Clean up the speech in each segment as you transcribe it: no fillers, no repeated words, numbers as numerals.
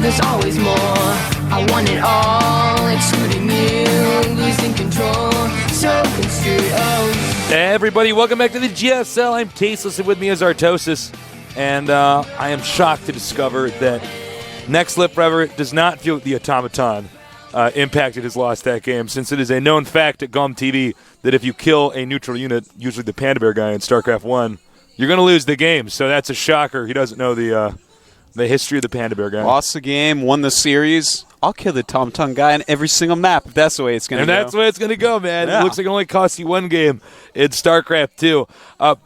there's always more. I want it all, excluding you, losing control, so construed. Oh. Hey everybody, welcome back to the GSL. I'm Tasteless, and with me is Artosis. And I am shocked to discover that Next Lip Forever does not feel the automaton impacted his loss that game, since it is a known fact at GUM TV that if you kill a neutral unit, usually the Panda Bear guy in StarCraft 1, you're going to lose the game. So that's a shocker. He doesn't know the history of the Panda Bear guy. Lost the game, won the series. I'll kill the automaton guy on every single map if that's the way it's going to go. And that's the way it's going to go, man. Yeah. It looks like it only cost you one game in StarCraft 2.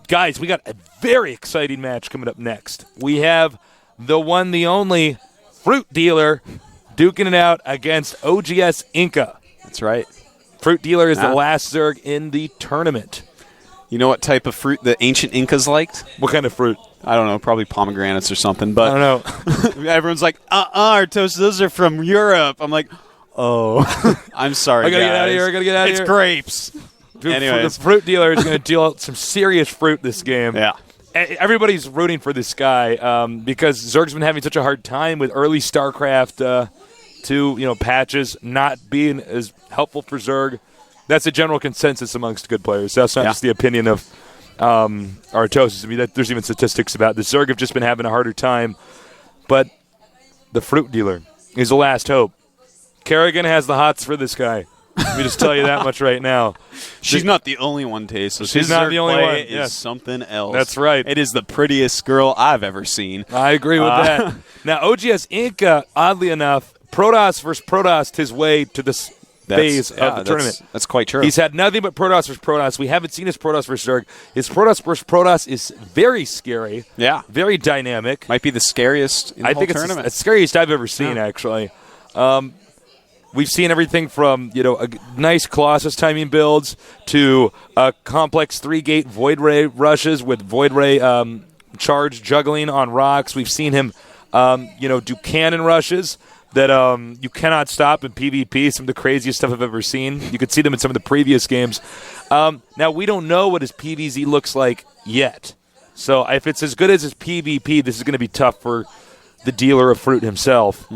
Guys, we got a very exciting match coming up next. We have the one, the only FruitDealer duking it out against OGS InCa. That's right. FruitDealer is the last Zerg in the tournament. You know what type of fruit the ancient Incas liked? What kind of fruit? I don't know, probably pomegranates or something. But I don't know. Everyone's like, Artos, those are from Europe. I'm like, oh, I'm sorry, I gotta guys. get out of here. I gotta get out of here. It's grapes. Dude, Anyways. the FruitDealer is going to deal out some serious fruit this game. Yeah. Everybody's rooting for this guy because Zerg's been having such a hard time with early StarCraft 2 patches not being as helpful for Zerg. That's a general consensus amongst good players. That's not just the opinion of Artosis. I mean, there's even statistics about the Zerg have just been having a harder time. But the FruitDealer is the last hope. Kerrigan has the hots for this guy. Let me just tell you that much right now. She's not the only one, Taste. So she's not the only one. It is something else. That's right. It is the prettiest girl I've ever seen. I agree with that. Now, OGS InCa, oddly enough, Protoss versus Protoss his way to this phase of the tournament. That's quite true. He's had nothing but Protoss versus Protoss. We haven't seen his Protoss versus Zerg. His Protoss versus Protoss is very scary. Yeah. Very dynamic. Might be the scariest in the whole tournament. It's the scariest I've ever seen, actually. We've seen everything from, a nice Colossus timing builds to complex 3-gate Void Ray rushes with Void Ray charge juggling on rocks. We've seen him, do cannon rushes that you cannot stop in PvP, some of the craziest stuff I've ever seen. You could see them in some of the previous games. Now, we don't know what his PvZ looks like yet. So if it's as good as his PvP, this is going to be tough for the dealer of fruit himself.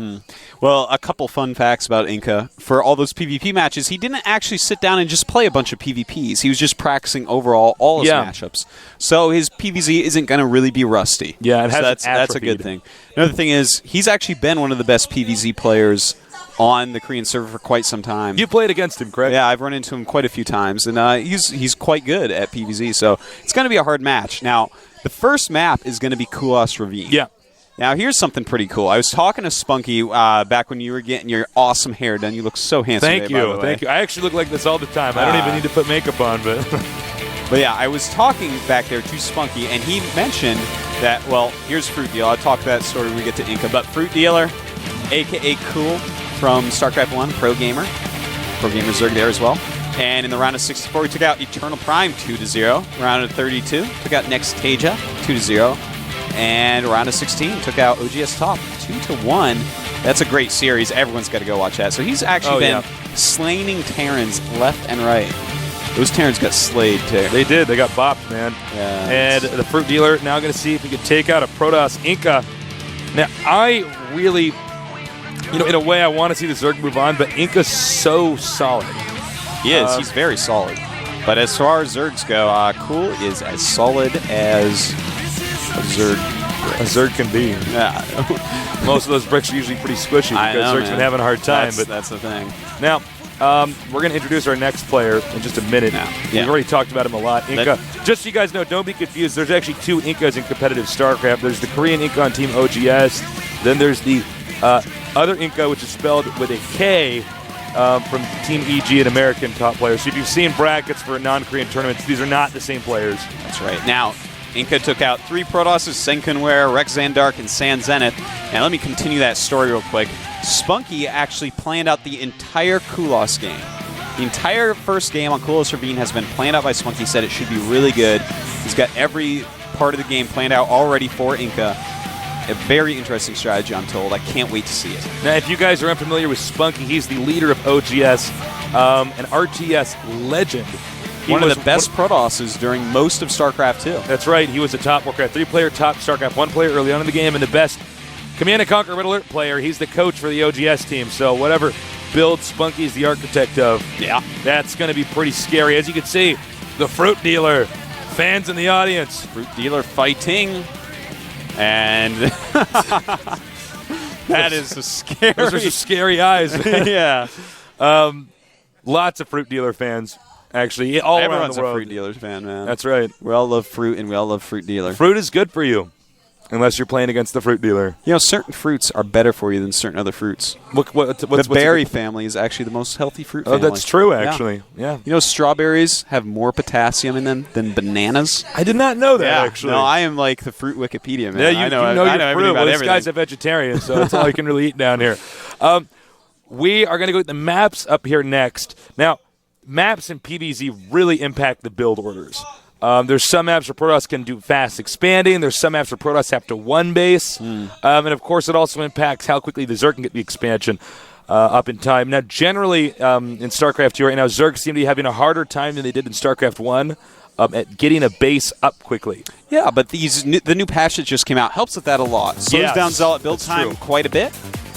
Well, a couple fun facts about InCa. For all those PvP matches, he didn't actually sit down and just play a bunch of PvPs. He was just practicing overall all his matchups. So his PvZ isn't going to really be rusty. Yeah, that's a good thing. Another thing is, he's actually been one of the best PvZ players on the Korean server for quite some time. You played against him, correct? Yeah, I've run into him quite a few times, and he's quite good at PvZ, so it's going to be a hard match. Now, the first map is going to be Kulos Ravine. Yeah. Now, here's something pretty cool. I was talking to Spunky back when you were getting your awesome hair done. You look so handsome Thank today, by the way. Thank you. I actually look like this all the time. I don't even need to put makeup on, but... But yeah, I was talking back there to Spunky, and he mentioned that, well, here's FruitDealer. I'll talk that story when we get to InCa. But FruitDealer, a.k.a. Cool from StarCraft 1, Pro Gamer Zerg there as well. And in the round of 64, we took out Eternal Prime 2-0. Round of 32, took out Nextasia 2-0. And round of 16 took out OGS Top 2-1. That's a great series. Everyone's got to go watch that. So he's actually been slaining Terrans left and right. Those Terrans got slayed, too. They did. They got bopped, man. Yeah, and the FruitDealer now going to see if he can take out a Protoss InCa. Now, I really, in a way, I want to see the Zerg move on, but InCa's so solid. He is. He's very solid. But as far as Zergs go, Cool is as solid as a Zerg can be. Yeah. Most of those bricks are usually pretty squishy because Zerg's been having a hard time. That's the thing. Now, we're going to introduce our next player in just a minute. We've already talked about him a lot. InCa. Just so you guys know, don't be confused. There's actually two InCas in competitive StarCraft. There's the Korean InCa on Team OGS. Then there's the other InCa, which is spelled with a K, from Team EG, an American top player. So if you've seen brackets for non-Korean tournaments, these are not the same players. That's right. Now, InCa took out 3 Protosses, Senkunware, Rex Zandark, and San Zenith. Now, let me continue that story real quick. Spunky actually planned out the entire Kulos game. The entire first game on Kulos Ravine has been planned out by Spunky. He said it should be really good. He's got every part of the game planned out already for InCa. A very interesting strategy, I'm told. I can't wait to see it. Now, if you guys are unfamiliar with Spunky, he's the leader of OGS, an RTS legend. One of the best Protosses during most of StarCraft 2. That's right. He was a top Warcraft 3 player, top StarCraft 1 player early on in the game, and the best Command & Conquer Red Alert player. He's the coach for the OGS team. So whatever build Spunky's the architect of, that's going to be pretty scary. As you can see, the Fruit Dealer fans in the audience. Fruit Dealer fighting. And that is a scary. Those are some scary eyes, man. Yeah. Lots of Fruit Dealer fans, actually, all around the world. Everyone's a Fruit Dealer fan, man. That's right. We all love fruit, and we all love Fruit Dealer. Fruit is good for you, unless you're playing against the Fruit Dealer. You know, certain fruits are better for you than certain other fruits. What's berry family is actually the most healthy fruit family. Oh, that's true, actually. Yeah. You know, strawberries have more potassium in them than bananas. I did not know that, actually. No, I am like the fruit Wikipedia, man. Yeah, you know your everything fruit. about This everything. guy's a vegetarian, so that's all you can really eat down here. We are going to go with the maps up here next. Now, maps in PvZ really impact the build orders. There's some maps where Protoss can do fast expanding. There's some maps where Protoss have to one base. And, of course, it also impacts how quickly the Zerg can get the expansion up in time. Now, generally, in StarCraft 2 right now, Zerg seem to be having a harder time than they did in StarCraft 1 at getting a base up quickly. Yeah, but the new patch that just came out helps with that a lot. Slows down Zealot build time quite a bit.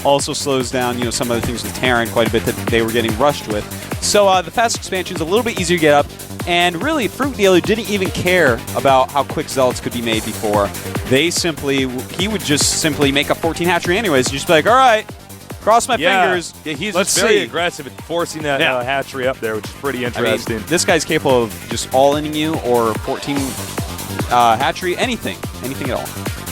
Also slows down, some of the things with Terran quite a bit that they were getting rushed with. So the fast expansion is a little bit easier to get up. And really, Fruit Dealer didn't even care about how quick Zealots could be made before. He would just simply make a 14 hatchery anyways. And just be like, all right, cross my fingers. Yeah, he's let's just very see. aggressive at forcing that hatchery up there, which is pretty interesting. I mean, this guy's capable of just all-inning you or 14 hatchery, anything at all.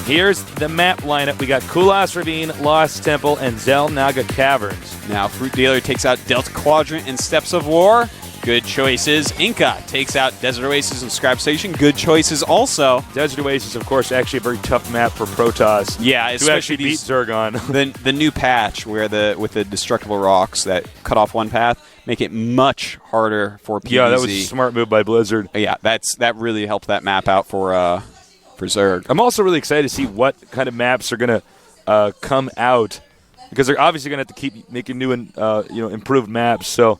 Here's the map lineup. We got Kulas Ravine, Lost Temple, and Zelnaga Caverns. Now, Fruit Dealer takes out Delta Quadrant and Steps of War. Good choices. InCa takes out Desert Oasis and Scrap Station. Good choices also. Desert Oasis, of course, actually a very tough map for Protoss. Yeah, to especially actually beat Zerg on. the new patch where with the destructible rocks that cut off one path make it much harder for PvZ. Yeah, that was a smart move by Blizzard. Yeah, that really helped that map out for Zerg. I'm also really excited to see what kind of maps are going to come out, because they're obviously going to have to keep making new and improved maps. So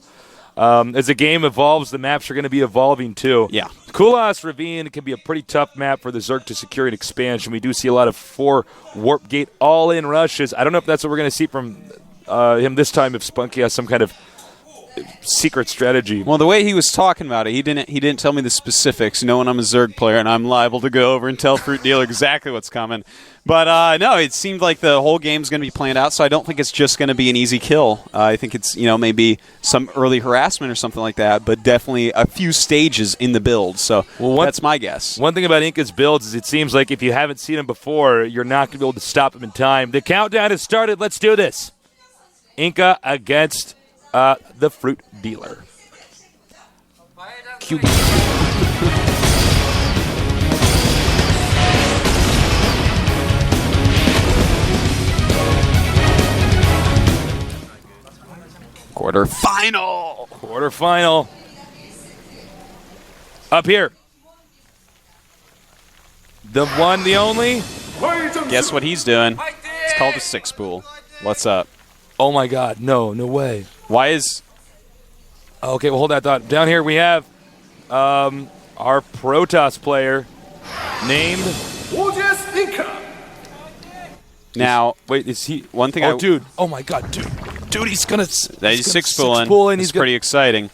as the game evolves, the maps are going to be evolving too. Yeah. Kulas Ravine can be a pretty tough map for the Zerg to secure an expansion. We do see a lot of 4 Warp Gate all-in rushes. I don't know if that's what we're going to see from him this time, if Spunky has some kind of secret strategy. Well, the way he was talking about it, he didn't tell me the specifics, knowing I'm a Zerg player and I'm liable to go over and tell Fruit Dealer exactly what's coming. But no, it seemed like the whole game's going to be planned out, so I don't think it's just going to be an easy kill. I think it's maybe some early harassment or something like that, but definitely a few stages in the build. So that's my guess. One thing about InCa's builds is it seems like if you haven't seen him before, you're not going to be able to stop him in time. The countdown has started. Let's do this. InCa against the Fruit Dealer. Cute. Quarterfinal. Up here. The one, the only. Guess what he's doing? It's called a 6-pool. What's up? Oh my God! No way. Why is... Okay, well, hold that thought. Down here we have our Protoss player named... Now, wait, is he... One thing dude. Oh, my God, dude. Dude, he's going to... He's 6-pooling. He's pretty exciting.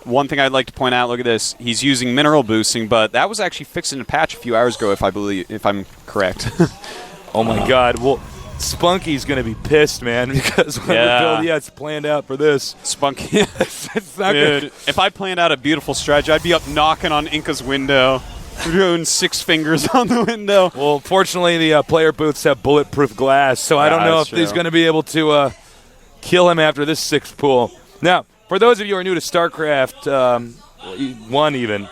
One thing I'd like to point out, look at this. He's using mineral boosting, but that was actually fixed in a patch a few hours ago, if I'm correct. Oh, my God. Well... Spunky's going to be pissed, man, because whatever build he has planned out for this. Spunky. It's not Dude, good. if I planned out a beautiful strategy, I'd be up knocking on InCa's window, doing 6 fingers on the window. Well, fortunately, the player booths have bulletproof glass, so I don't know if he's going to be able to kill him after this 6th pool. Now, for those of you who are new to StarCraft 1 even,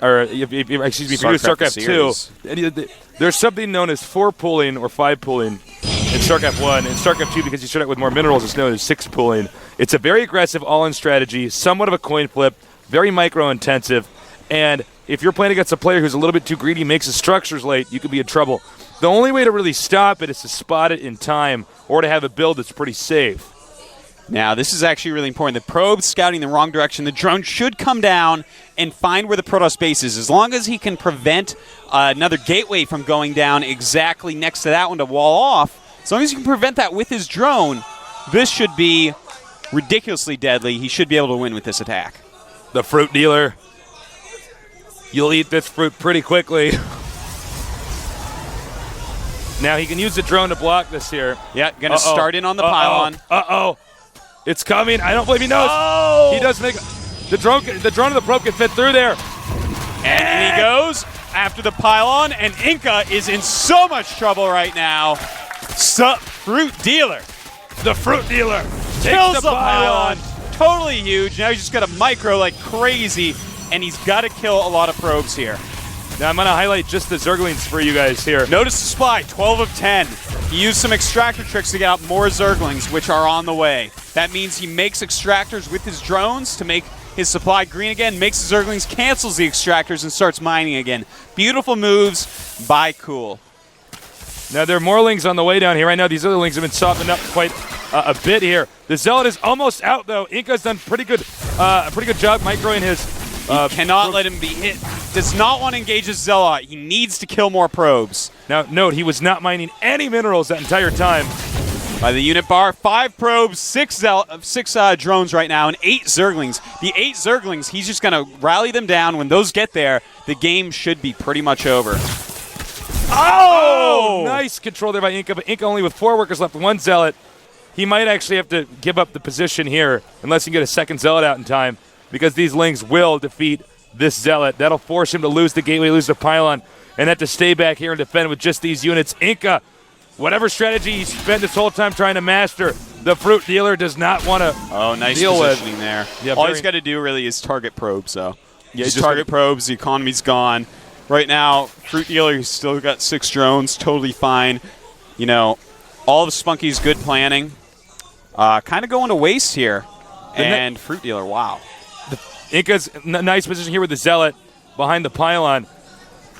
or if you're new to StarCraft 2, there's something known as 4-pooling or 5-pooling in StarCraft 1. In StarCraft 2, because you start out with more minerals, it's known as 6-pooling. It's a very aggressive all-in strategy, somewhat of a coin flip, very micro-intensive, and if you're playing against a player who's a little bit too greedy, makes his structures late, you could be in trouble. The only way to really stop it is to spot it in time or to have a build that's pretty safe. Now, this is actually really important. The probe's scouting the wrong direction. The drone should come down and find where the Protoss base is. As long as he can prevent another gateway from going down exactly next to that one to wall off, As long as you can prevent that with his drone, this should be ridiculously deadly. He should be able to win with this attack. The Fruit Dealer. You'll eat this fruit pretty quickly. Now he can use the drone to block this here. Yeah, going to start in on the pylon. It's coming. I don't believe he knows. Oh! He does make the drone. The drone of the probe can fit through there. And he goes after the pylon, and InCa is in so much trouble right now. Fruit Dealer. The Fruit Dealer Kills the pylon. Totally huge. Now he's just got a micro like crazy, and he's got to kill a lot of probes here. Now I'm going to highlight just the Zerglings for you guys here. Notice the supply, 12 of 10. He used some extractor tricks to get out more Zerglings, which are on the way. That means he makes extractors with his drones to make his supply green again, makes the Zerglings, cancels the extractors, and starts mining again. Beautiful moves by Cool. Now there are more lings on the way down here. Right now these other lings have been softened up quite a bit here. The Zealot is almost out though. InCa's done a pretty good job microing his. Cannot let him be hit. Does not want to engage his Zealot. He needs to kill more probes. Now note he was not mining any minerals that entire time. By the unit bar, 5 probes, 6 drones right now, and 8 Zerglings. The 8 Zerglings, he's just going to rally them down. When those get there, the game should be pretty much over. Oh! Nice control there by InCa, but InCa only with 4 workers left, 1 Zealot. He might actually have to give up the position here unless he can get a second Zealot out in time, because these lings will defeat this Zealot. That'll force him to lose the gateway, lose the pylon, and have to stay back here and defend with just these units. InCa, whatever strategy he spent this whole time trying to master, the Fruit Dealer does not want to nice deal positioning with. there. Yeah, all he's got to do really is target probes, though. Yeah, just target gotta probes. The economy's gone. Right now, Fruit Dealer, he's still got 6 drones, totally fine. You know, all of Spunky's good planning. Kind of going to waste here. And Fruit Dealer, wow. InCa's nice position here with the Zealot behind the pylon,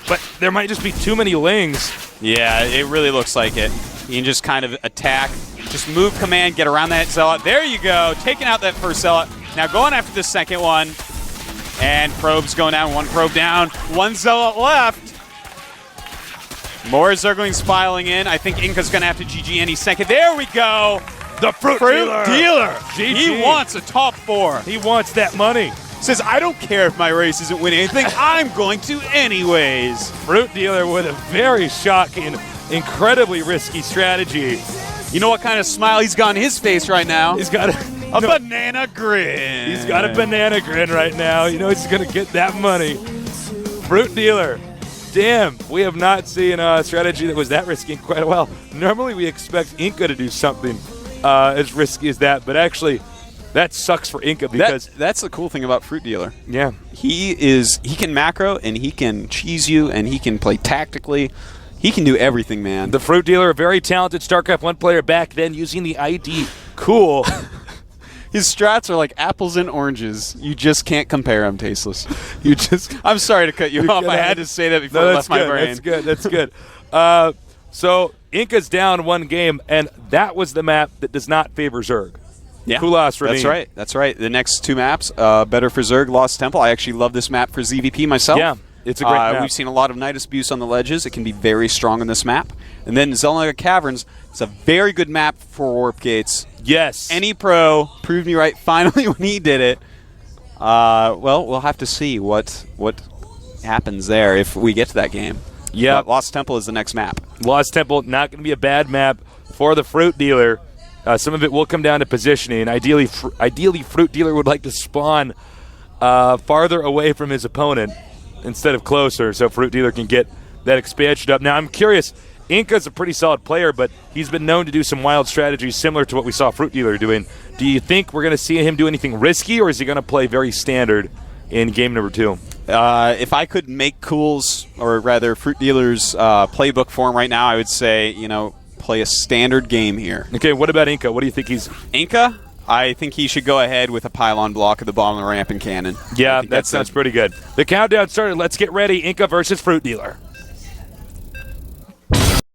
but there might just be too many lings. Yeah, it really looks like it. You can just kind of attack, just move command, get around that Zealot. There you go, taking out that first Zealot. Now going after the second one, and probes going down, 1 probe down, 1 Zealot left. More Zerglings filing in. I think InCa's going to have to GG any second. There we go. The Fruit Dealer. GG. He wants a top 4. He wants that money. Says, I don't care if my race isn't winning anything. I'm going to anyways. Fruit Dealer with a very shocking, incredibly risky strategy. You know what kind of smile he's got on his face right now? He's got a banana grin. He's got a banana grin right now. You know he's going to get that money. Fruit Dealer. Damn, we have not seen a strategy that was that risky in quite a while. Normally we expect InCa to do something as risky as that, but actually that sucks for InCa because that's the cool thing about Fruit Dealer. Yeah. He can macro and he can cheese you and he can play tactically. He can do everything, man. The Fruit Dealer, a very talented StarCraft 1 player back then using the ID Cool. His strats are like apples and oranges. You just can't compare them, Tasteless. I'm sorry to cut you off. I had to say that before it left my brain. That's good. So InCa's down 1 game, and that was the map that does not favor Zerg. Yeah, Kulas Ravine. That's right. The next 2 maps, better for Zerg, Lost Temple. I actually love this map for ZVP myself. Yeah, it's a great map. We've seen a lot of Nidus Abuse on the ledges. It can be very strong on this map. And then Zelnaga Caverns, it's a very good map for Warp Gates. Yes. Any pro proved me right finally when he did it. Well, we'll have to see what happens there if we get to that game. Yeah. Lost Temple is the next map. Lost Temple, not going to be a bad map for the Fruit Dealer. Some of it will come down to positioning. Ideally, Fruit Dealer would like to spawn farther away from his opponent instead of closer, so Fruit Dealer can get that expansion up. Now, I'm curious. InCa's a pretty solid player, but he's been known to do some wild strategies similar to what we saw Fruit Dealer doing. Do you think we're going to see him do anything risky, or is he going to play very standard in game number 2? If I could make Cool's, or rather Fruit Dealer's playbook for him right now, I would say, play a standard game here. Okay, what about InCa? What do you think he's... InCa? I think he should go ahead with a pylon block at the bottom of the ramp and cannon. Yeah, that sounds pretty good. The countdown started. Let's get ready. InCa versus Fruit Dealer.